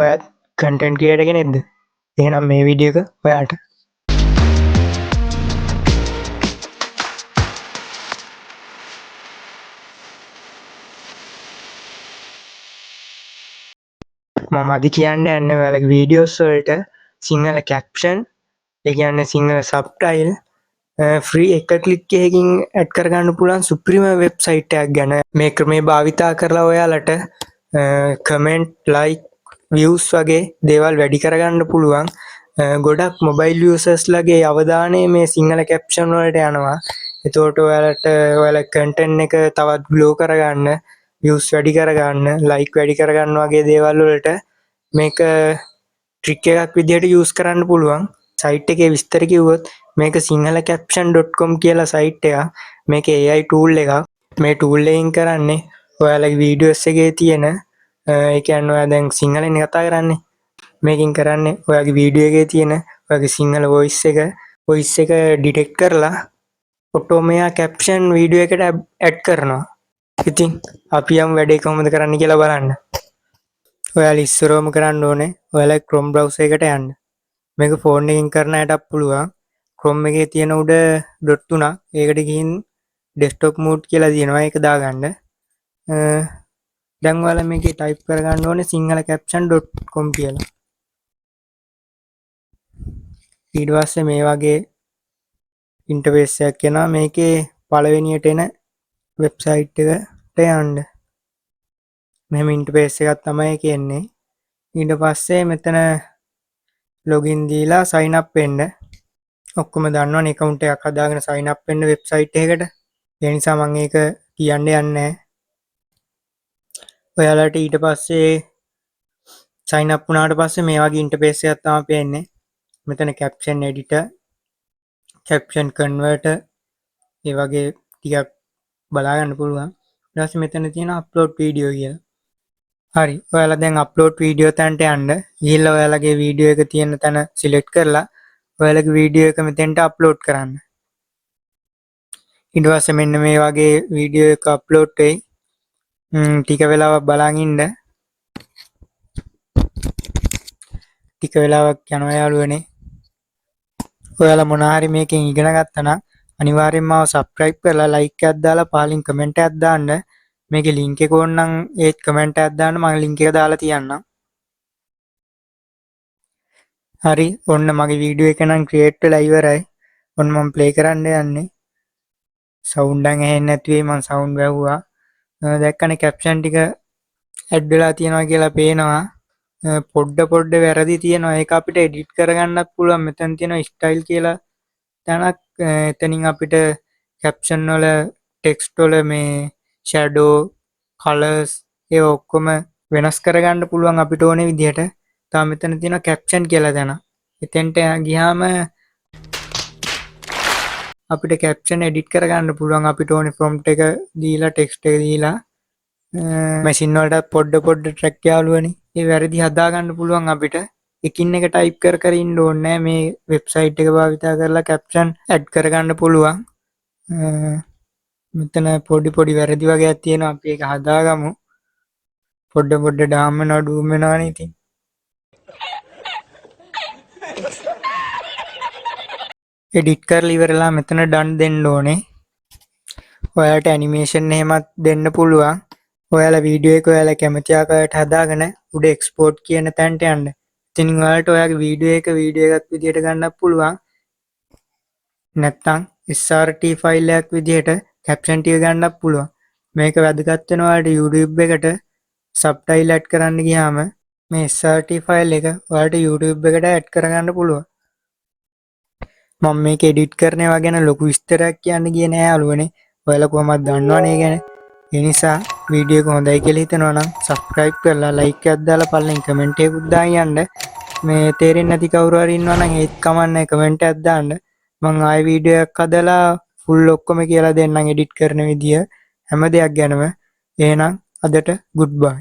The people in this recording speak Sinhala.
ඔයත් කන්ටෙන්ට් ක්‍රියේටර් කෙනෙක්ද? එහෙනම් මේ වීඩියෝ එක ඔයාට. මම අද කියන්න යන්නේ ඔයාලගේ වීඩියෝස් වලට සිංහල කැප්ෂන්, ඒ කියන්නේ සිංහල සබ්ටයිල් ෆ්‍රී එක ක්ලික් එකකින් ඇඩ් කරගන්න පුළුවන් සුපිරිම වෙබ්සයිට් එකක් ගැන මේ ක්‍රමේ භාවිතා කරලා ඔයාලට කමෙන්ට්, ලයික්, views වගේ දේවල් වැඩි කරගන්න පුළුවන්. ගොඩක් මොබයිල් යූසර්ස්ලාගේ අවධානය මේ සිංහල කැප්ෂන් වලට යනවා. එතකොට ඔයාලට ඔයාලගේ කන්ටෙන්ට් එක තවත් ග්ලෝ කරගන්න, views වැඩි කරගන්න, ලයික් වැඩි කරගන්න වගේ දේවල් වලට මේක ට්‍රික් එකක් විදිහට යූස් කරන්න පුළුවන්. සයිට් එකේ විස්තර කිව්වොත් මේක sinhalacaption.com කියලා සයිට් එකක්. මේක AI tool එකක්. මේ tool එකෙන් කරන්නේ ඔයාලගේ වීඩියෝස් එකේ තියෙන ඒ කියන්නේ ඔයා දැන් සිංහලෙන් කතා කරන්නේ. මේකෙන් කරන්නේ ඔයාගේ වීඩියෝ එකේ තියෙන ඔයාගේ සිංහල voice එක ඩිටෙක්ට් කරලා ඔටෝමයා කැප්ෂන් වීඩියෝ එකට ඇඩ් කරනවා. ඉතින් අපි යමු වැඩේ කොහොමද කරන්න කියලා බලන්න. ඔයාලා ඉස්සරවම කරන්න ඕනේ ඔයාලා Chrome browser එකට යන්න. මේක ෆෝන් එකකින් කරන අයටත් පුළුවන්. Chrome එකේ තියෙන උඩ ඩොට් තුනක් ඒකට ගිහින් desktop mode කියලා තියෙනවා. ඒක දාගන්න. දැන් ඔයාලා මේකේ ටයිප් කරගන්න ඕනේ sinhalacaption.com කියලා. ඊට පස්සේ මේ වගේ ඉන්ටර්ෆේස් එකක් එනවා. මේකේ පළවෙනියට එන වෙබ්සයිට් එකට යන්න. මෙහෙම ඉන්ටර්ෆේස් එකක් තමයි කියන්නේ. ඊට පස්සේ මෙතන ලොගින් දීලා sign up වෙන්න. ඔක්කොම දන්නවනේ account එකක් හදාගෙන sign up වෙන්න වෙබ්සයිට් එකකට. ඒ නිසා මම ඒක කියන්න යන්නේ නැහැ. ඔයාලට ඊට පස්සේ sign up වුණාට පස්සේ මේ වගේ ඉන්ටර්ෆේස් එකක් තමයි පේන්නේ. මෙතන caption editor, caption converter ඒ වගේ ටිකක් බලා ගන්න පුළුවන්. ඊට පස්සේ මෙතන තියෙන upload video කියලා. හරි. ඔයාලා දැන් upload video තැනට යන්න. ගිහිල්ලා ඔයාලගේ වීඩියෝ එක තියෙන තැන select කරලා ඔයාලගේ වීඩියෝ එක මෙතෙන්ට upload කරන්න. ඊට පස්සේ මෙන්න මේ වගේ වීඩියෝ එක upload වෙයි. ටික වෙලාවක් බලන් ඉන්න. ටික වෙලාවක් යනවා යාළුවනේ. ඔයාලා මොනවා හරි මේකෙන් ඉගෙන ගත්තා නම් අනිවාර්යෙන්ම මාව subscribe කරලා like එකක් දාලා පහලින් comment එකක් දාන්න. මේකේ link එක ඕනනම් ඒත් comment එකක් දාන්න මම link එක දාලා තියන්නම්. හරි ඔන්න මගේ වීඩියෝ එක නම් ක්‍රියේට් වෙලා ඉවරයි. ඔන්න මම ප්ලේ කරන්න යන්නේ. සවුන්ඩ් එකක් ඇහෙන්නේ නැති වෙයි මම සවුන්ඩ් වැහුවා. දැක්කනේ කැප්ෂන් ටික ඇඩ් වෙලා තියෙනවා කියලා පේනවා. පොඩ වැරදි තියෙනවා. ඒක අපිට එඩිට් කරගන්නත් පුළුවන්. මෙතන තියෙනවා ස්ටයිල් කියලා තැනක්. එතනින් අපිට කැප්ෂන් වල ටෙක්ස්ට් වල මේ ෂැඩෝ, කලර්ස් ඒ ඔක්කොම වෙනස් කරගන්න පුළුවන් අපිට ඕනේ විදිහට. තාම මෙතන තියෙනවා කැප්ෂන් කියලා තැන. එතෙන්ට ගියාම අපිට කැප්ෂන් එඩිට් කරගන්න පුළුවන්. අපිට ඕනේ ප්‍රොම්ප්ට් එක දීලා ටෙක්ස්ට් එක දීලා මැෂින් වලට පොඩ ට්‍රැක් යාළුවනේ. ඒ වැරදි හදා ගන්න පුළුවන් අපිට. එකින් එක ටයිප් කර ඉන්න ඕනේ මේ වෙබ්සයිට් එක භාවිතා කරලා කැප්ෂන් ඇඩ් කරගන්න පුළුවන්. මෙතන පොඩි වැරදි වගේක් තියෙනවා. අපි ඒක හදාගමු. පොඩ ඩාම් වෙනවා ඩූම් වෙනවනේ ඉතින්. එඩිට් කරලා ඉවරලා මෙතන ඩන් දෙන්න ඕනේ. ඔයාලට ඇනිමේෂන් එහෙමත් දෙන්න පුළුවන්. ඔයාලා වීඩියෝ එක ඔයාලා කැමති ආකාරයට හදාගෙන උඩ එක්ස්පෝර්ට් කියන තැනට යන්න. ඉතින් ඔයාලට ඔයාගේ වීඩියෝ එකක් විදිහට ගන්නත් පුළුවන්. නැත්නම් SRT ෆයිල් එකක් විදිහට කැප්ෂන් ටික ගන්නත් පුළුවන්. මේක වැදගත් වෙනවා ඔයාලට YouTube එකට සබ්ටයිල් ඇඩ් කරන්න ගියාම මේ SRT ෆයිල් එක ඔයාලට YouTube එකට ඇඩ් කරගන්න පුළුවන්. මම මේක එඩිට් කරනවා ගැන ලොකු විස්තරයක් කියන්න ගියේ නෑ යාළුවනේ. ඔයාලා කොහමද දන්නවනේ ගැන. ඒ නිසා වීඩියෝ එක හොඳයි කියලා හිතනවා නම් subscribe කරලා like එකක් දාලා පල්ලෙන් comment එකකුත් දාන්න යන්න. මේ තේරෙන්නේ නැති කවුරු හරි ඉන්නවා නම් ඒත් කමන්නේ comment එකක් දාන්න. මම ආයෙ වීඩියෝ එකක් හදලා full ඔක්කොම කියලා දෙන්නම් edit කරන විදිය හැම දෙයක් ගැනම. එහෙනම් අදට goodbye.